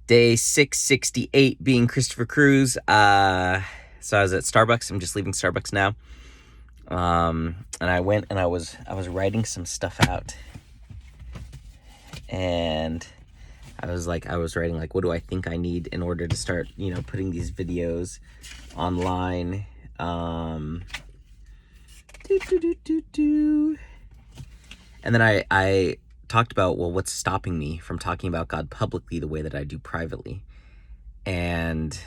Day 668 being Christopher Cruz. So I was at Starbucks. I'm just leaving Starbucks now. And I went and I was writing some stuff out. And I was writing what do I think I need in order to start, putting these videos online. And then I talked about, well, what's stopping me from talking about God publicly the way that I do privately. And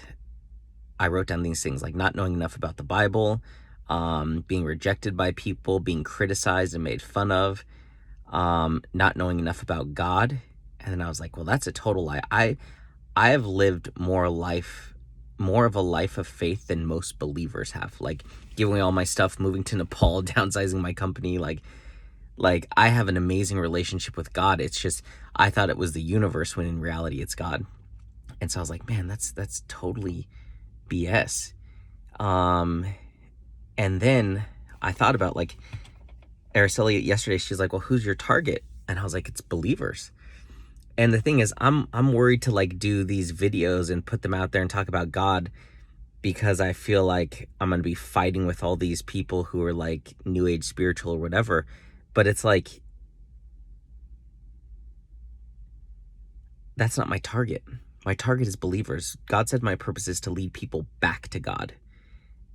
I wrote down these things like not knowing enough about the Bible, being rejected by people, being criticized and made fun of, not knowing enough about God. And then I was like, well, that's a total lie. I have lived more of a life of faith than most believers have. Like giving away all my stuff, moving to Nepal, downsizing my company, like I have an amazing relationship with God. It's just I thought it was the universe when in reality it's God. And so I was like, man, that's totally BS. And then I thought about Araceli yesterday. She's like, well, who's your target? And I was like, it's believers. And the thing is, I'm worried to do these videos and put them out there and talk about God because I feel like I'm going to be fighting with all these people who are new age spiritual or whatever. But it's that's not my target. My target is believers. God said my purpose is to lead people back to God.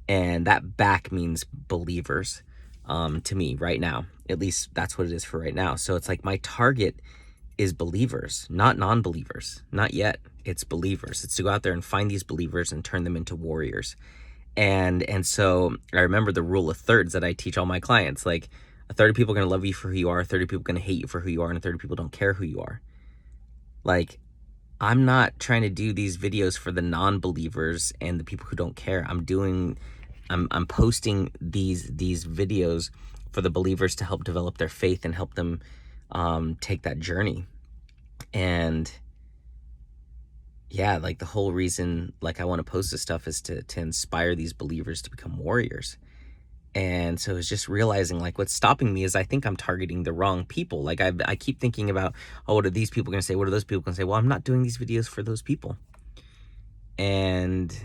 And that back means believers, to me right now. At least that's what it is for right now. So it's my target is believers, not non-believers. Not yet. It's believers. It's to go out there and find these believers and turn them into warriors. And so I remember the rule of thirds that I teach all my clients. A third of people are going to love you for who you are, a third of people are going to hate you for who you are, and a third of people don't care who you are. I'm not trying to do these videos for the non-believers and the people who don't care. I'm posting these videos for the believers to help develop their faith and help them take that journey. And yeah, the whole reason I want to post this stuff is to inspire these believers to become warriors. And so it's just realizing what's stopping me is I think I'm targeting the wrong people. I keep thinking about, oh, what are these people going to say? What are those people going to say? Well, I'm not doing these videos for those people. And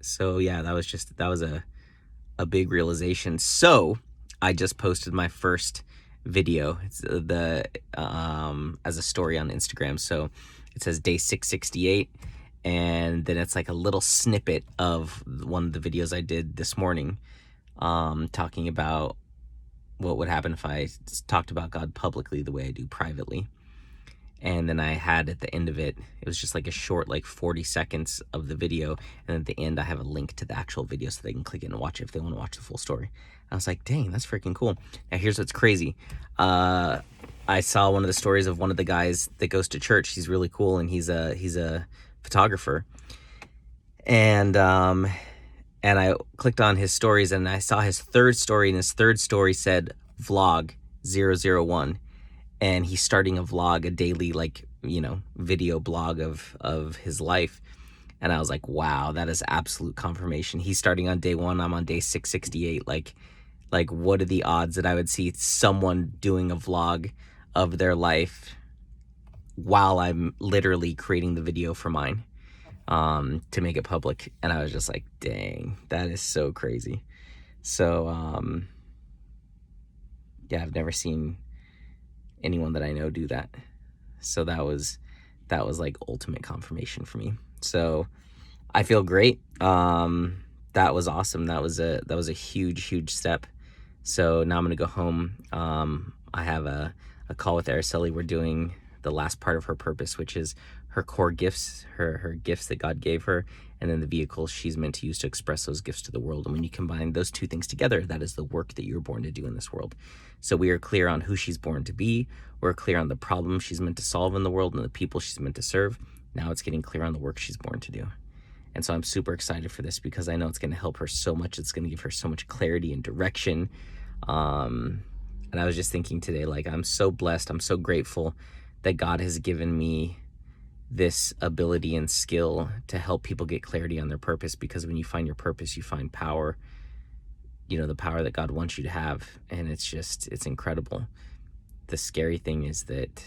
so, yeah, that was a big realization. So I just posted my first video. It's as a story on Instagram. So it says day 668. And then it's a little snippet of one of the videos I did this morning. Talking about what would happen if I talked about God publicly the way I do privately. And then I had at the end of it, it was just a short 40 seconds of the video. And at the end, I have a link to the actual video so they can click it and watch it if they want to watch the full story. I was like, dang, that's freaking cool. Now, here's what's crazy. I saw one of the stories of one of the guys that goes to church. He's really cool, and he's a photographer. And I clicked on his stories and I saw his third story, and his third story said vlog 001. And he's starting a vlog, a daily, video blog of his life. And I was like, wow, that is absolute confirmation. He's starting on day 1. I'm on day 668. What are the odds that I would see someone doing a vlog of their life while I'm literally creating the video for mine? To make it public. And I was just like, dang, that is so crazy. So, yeah, I've never seen anyone that I know do that. So that was ultimate confirmation for me. So I feel great. That was awesome. That was a huge step. So now I'm going to go home. I have a call with Araceli. We're doing the last part of her purpose, which is her core gifts, her gifts that God gave her, and then the vehicles she's meant to use to express those gifts to the world. And when you combine those two things together, that is the work that you're born to do in this world. So we are clear on who she's born to be. We're clear on the problem she's meant to solve in the world and the people she's meant to serve. Now it's getting clear on the work she's born to do. And so I'm super excited for this because I know it's going to help her so much. It's going to give her so much clarity and direction. And I was just thinking today, I'm so blessed. I'm so grateful that God has given me this ability and skill to help people get clarity on their purpose, because when you find your purpose, you find power, the power that God wants you to have. And it's incredible. The scary thing is that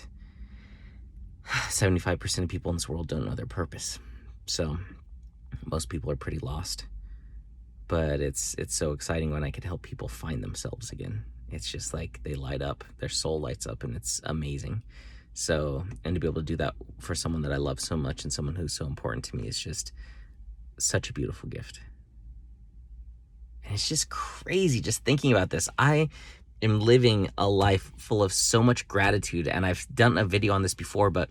75% of people in this world don't know their purpose. So most people are pretty lost. But it's so exciting when I can help people find themselves again. It's just like they light up, their soul lights up, and it's amazing. So, and to be able to do that for someone that I love so much and someone who's so important to me is just such a beautiful gift. And it's just crazy just thinking about this. I am living a life full of so much gratitude, and I've done a video on this before, but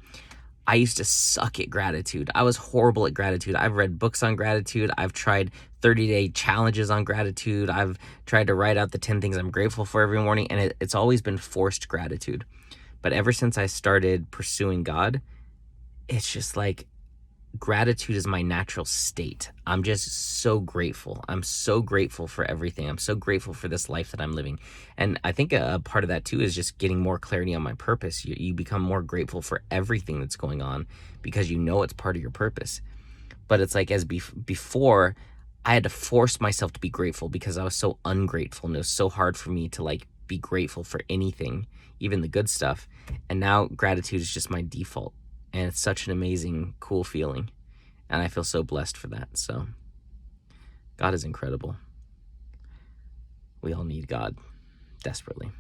I used to suck at gratitude. I was horrible at gratitude. I've read books on gratitude. I've tried 30-day challenges on gratitude. I've tried to write out the 10 things I'm grateful for every morning, and it's always been forced gratitude. But ever since I started pursuing God, it's just like gratitude is my natural state. I'm just so grateful. I'm so grateful for everything. I'm so grateful for this life that I'm living. And I think a part of that too is just getting more clarity on my purpose. You become more grateful for everything that's going on because you know it's part of your purpose. But it's like before, I had to force myself to be grateful because I was so ungrateful, and it was so hard for me to like be grateful for anything, even the good stuff. And now gratitude is just my default. And it's such an amazing, cool feeling. And I feel so blessed for that. So God is incredible. We all need God desperately.